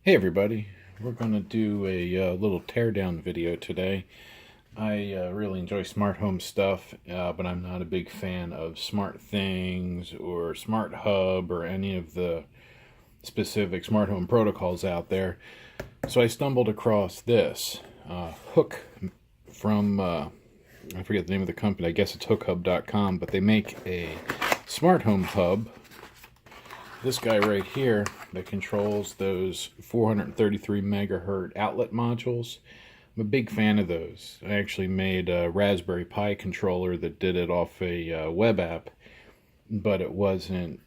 Hey everybody, we're going to do a little teardown video today. I really enjoy smart home stuff, but I'm not a big fan of smart things or smart hub or any of the specific smart home protocols out there. So I stumbled across this hook from, I forget the name of the company, I guess it's hookhub.com, but they make a smart home hub. This guy right here that controls those 433 megahertz outlet modules. I'm a big fan of those. I actually made a Raspberry Pi controller that did it off a web app, but it wasn't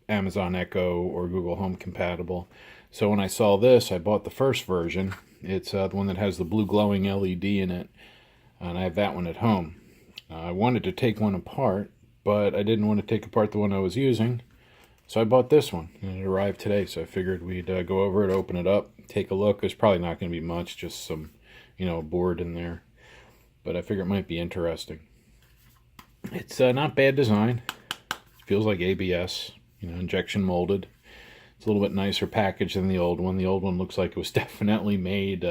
Amazon Echo or Google Home compatible. So when I saw this, I bought the first version. It's the one that has the blue glowing LED in it, and I have that one at home. I wanted to take one apart, but I didn't want to take apart the one I was using. So I bought this one, and it arrived today, so I figured we'd go over it, open it up, take a look. There's probably not going to be much, just some, board in there. But I figured it might be interesting. It's not bad design. It feels like ABS, injection molded. It's a little bit nicer package than the old one. The old one looks like it was definitely made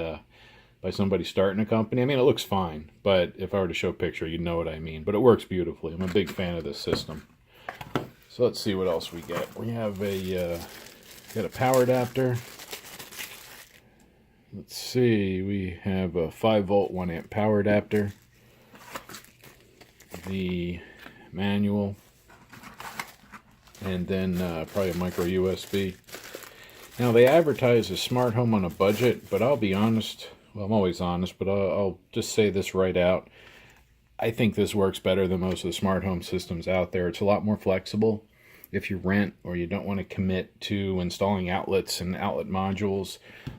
by somebody starting a company. I mean, it looks fine, but if I were to show a picture, you'd know what I mean. But it works beautifully. I'm a big fan of this system. So let's see what else we get. We have got a power adapter. Let's see, we have a 5-volt 1-amp power adapter. The manual. And then probably a micro USB. Now they advertise a smart home on a budget, but I'll be honest. Well, I'm always honest, but I'll just say this right out. I think this works better than most of the smart home systems out there. It's a lot more flexible. If you rent or you don't want to commit to installing outlets and outlet modules,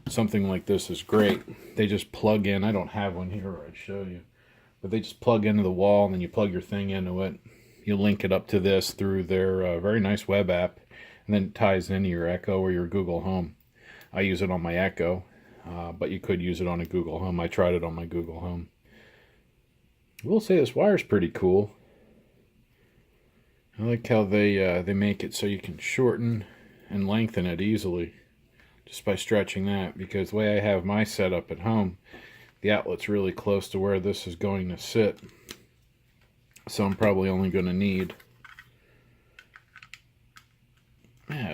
something like this is great. They just plug in. I don't have one here, I'd show you. But they just plug into the wall, and then you plug your thing into it. You link it up to this through their very nice web app, and then it ties into your Echo or your Google Home. I use it on my Echo, but you could use it on a Google Home. I tried it on my Google Home. I will say this wire's pretty cool. I like how they make it so you can shorten and lengthen it easily just by stretching that, because the way I have my setup at home, the outlet's really close to where this is going to sit. So I'm probably only going to need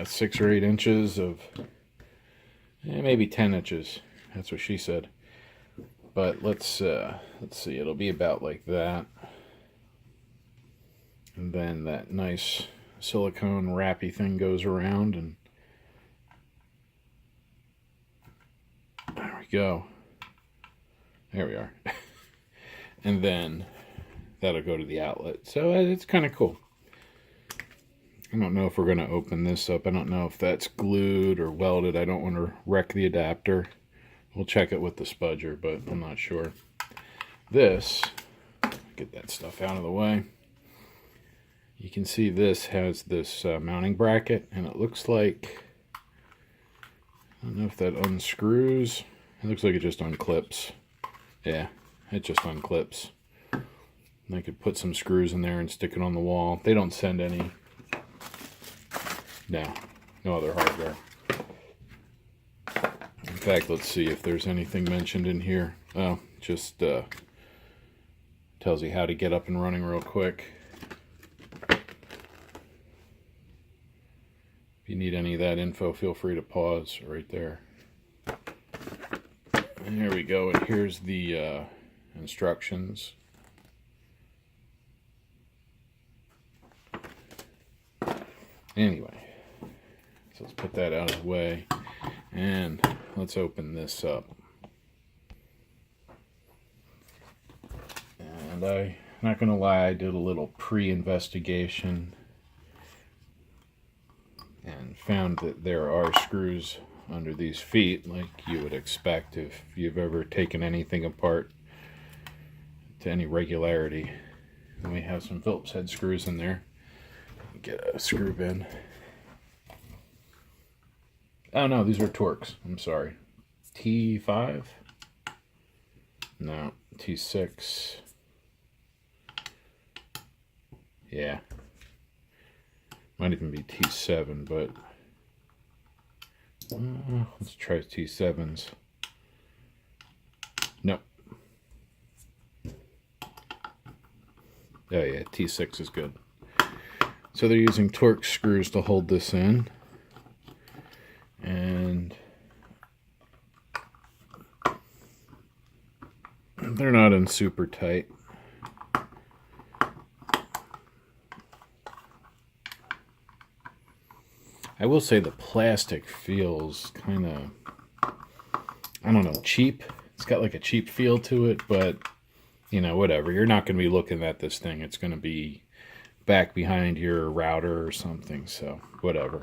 6 or 8 inches of, maybe 10 inches. That's what she said. But let's see, it'll be about like that. And then that nice silicone wrappy thing goes around, and there we go. There we are. And then that'll go to the outlet. So it's kind of cool. I don't know if we're going to open this up. I don't know if that's glued or welded. I don't want to wreck the adapter. We'll check it with the spudger, but I'm not sure. This, get that stuff out of the way. You can see this has this mounting bracket, and it looks like, I don't know if that unscrews. It looks like it just unclips. Yeah, it just unclips. And I could put some screws in there and stick it on the wall. They don't send any, no other hardware. In fact, let's see if there's anything mentioned in here. Oh, just tells you how to get up and running real quick. If you need any of that info, feel free to pause right there. And here we go, and here's the instructions. Anyway, so let's put that out of the way, and let's open this up. And I'm not going to lie, I did a little pre-investigation and found that there are screws under these feet, like you would expect if you've ever taken anything apart to any regularity. And we have some Phillips head screws in there. Get a screw in. Oh no, these are Torx. I'm sorry. T5? No, T6. Yeah. Might even be T7, but Let's try T7s. Nope. Oh yeah, T6 is good. So they're using Torx screws to hold this in. And they're not in super tight. I will say the plastic feels kind of, I don't know, cheap. It's got like a cheap feel to it, but, you know, whatever. You're not going to be looking at this thing. It's going to be back behind your router or something, so whatever.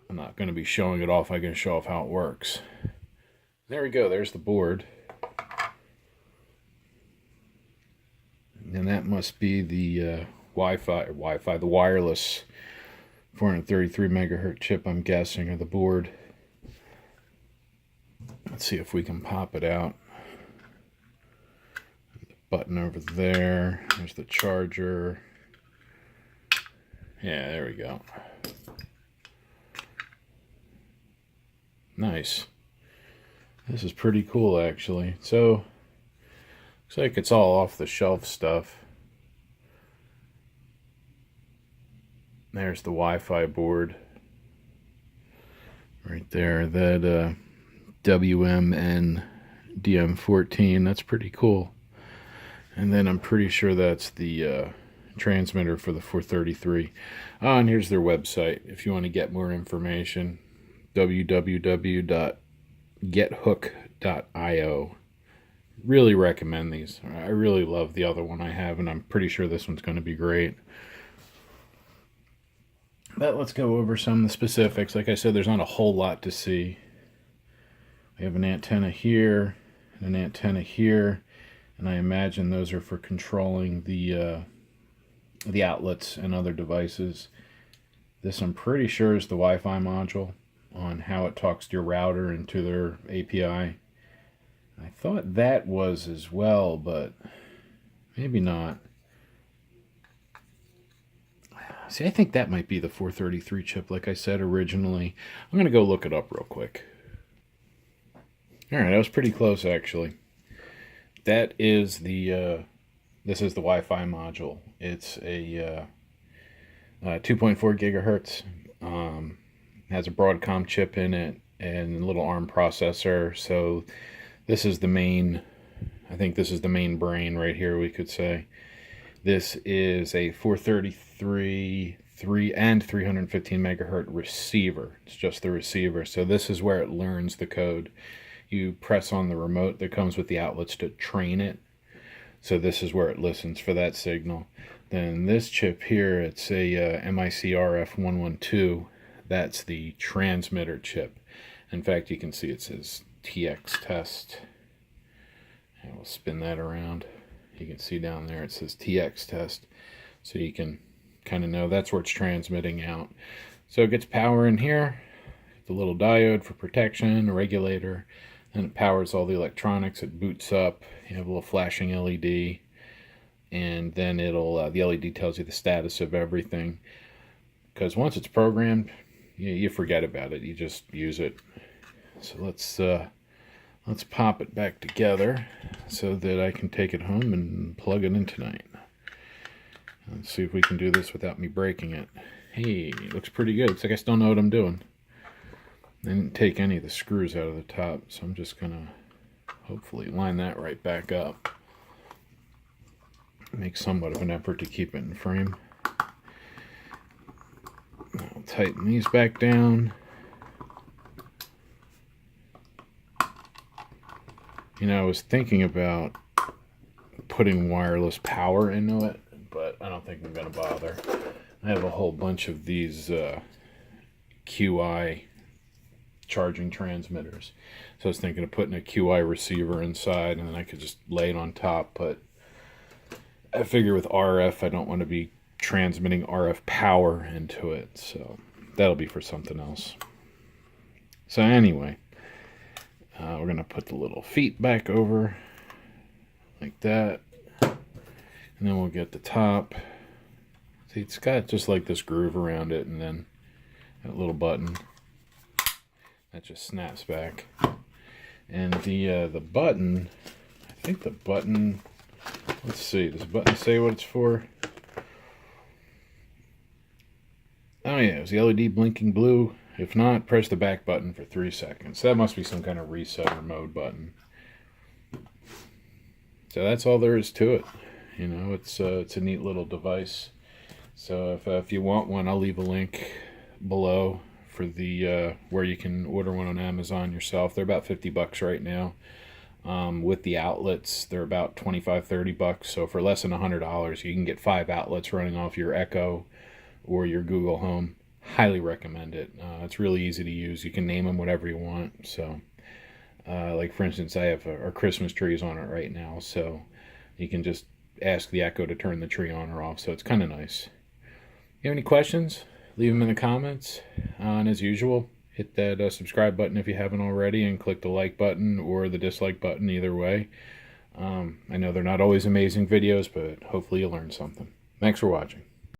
I'm not going to be showing it off. I'm going to show off how it works. There we go. There's the board. And that must be the the wireless 433 megahertz chip, I'm guessing, or the board. Let's see if we can pop it out. Button over there. There's the charger. Yeah, there we go. Nice. This is pretty cool, actually. So, looks like it's all off-the-shelf stuff. There's the Wi-Fi board. Right there. That WMN DM14. That's pretty cool. And then I'm pretty sure that's the transmitter for the 433. And here's their website if you want to get more information. www.gethook.io. Really recommend these. I really love the other one I have, and I'm pretty sure this one's going to be great. But let's go over some of the specifics. Like I said, there's not a whole lot to see. We have an antenna here, and an antenna here, and I imagine those are for controlling the outlets and other devices. This, I'm pretty sure, is the Wi-Fi module on how it talks to your router and to their API. I thought that was as well, but maybe not. See, I think that might be the 433 chip, like I said originally. I'm going to go look it up real quick. Alright, I was pretty close, actually. That is the, this is the Wi-Fi module. It's a 2.4 gigahertz. Has a Broadcom chip in it and a little ARM processor. So this is the main, I think this is the main brain right here, we could say. This is a 433, 315 megahertz receiver. It's just the receiver. So this is where it learns the code. You press on the remote that comes with the outlets to train it. So this is where it listens for that signal. Then this chip here, it's a MIC RF112. That's the transmitter chip. In fact, you can see it says TX test. And we'll spin that around. You can see down there it says TX test. So you can kind of know that's where it's transmitting out. So it gets power in here. The little diode for protection, a regulator. And it powers all the electronics. It boots up. You have a little flashing LED. And then it'll the LED tells you the status of everything. Because once it's programmed, you forget about it. You just use it. So let's pop it back together so that I can take it home and plug it in tonight. Let's see if we can do this without me breaking it. Hey, it looks pretty good. Looks like I still know what I'm doing. I didn't take any of the screws out of the top, so I'm just gonna hopefully line that right back up. Make somewhat of an effort to keep it in frame. I'll tighten these back down. You know, I was thinking about putting wireless power into it, but I don't think I'm going to bother. I have a whole bunch of these QI charging transmitters. So I was thinking of putting a QI receiver inside, and then I could just lay it on top, but I figure with RF, I don't want to be transmitting RF power into it, so that'll be for something else. So anyway, we're going to put the little feet back over like that, and then we'll get the top. See, it's got just like this groove around it, and then that little button. That just snaps back. And the button, I think the button, let's see, does the button say what it's for? Oh yeah, it's the LED blinking blue. If not, press the back button for 3 seconds. That must be some kind of reset or mode button. So that's all there is to it. You know, it's a neat little device. So if you want one, I'll leave a link below for the where you can order one on Amazon yourself. They're about $50 right now. With the outlets, they're about $25-30. So for less than $100, you can get 5 outlets running off your Echo or your Google Home. Highly recommend it. It's really easy to use. You can name them whatever you want. So, like for instance, I have our Christmas trees on it right now. So you can just ask the Echo to turn the tree on or off. So it's kind of nice. If you have any questions, leave them in the comments. And as usual, hit that subscribe button if you haven't already, and click the like button or the dislike button, either way. I know they're not always amazing videos, but hopefully you learned something. Thanks for watching.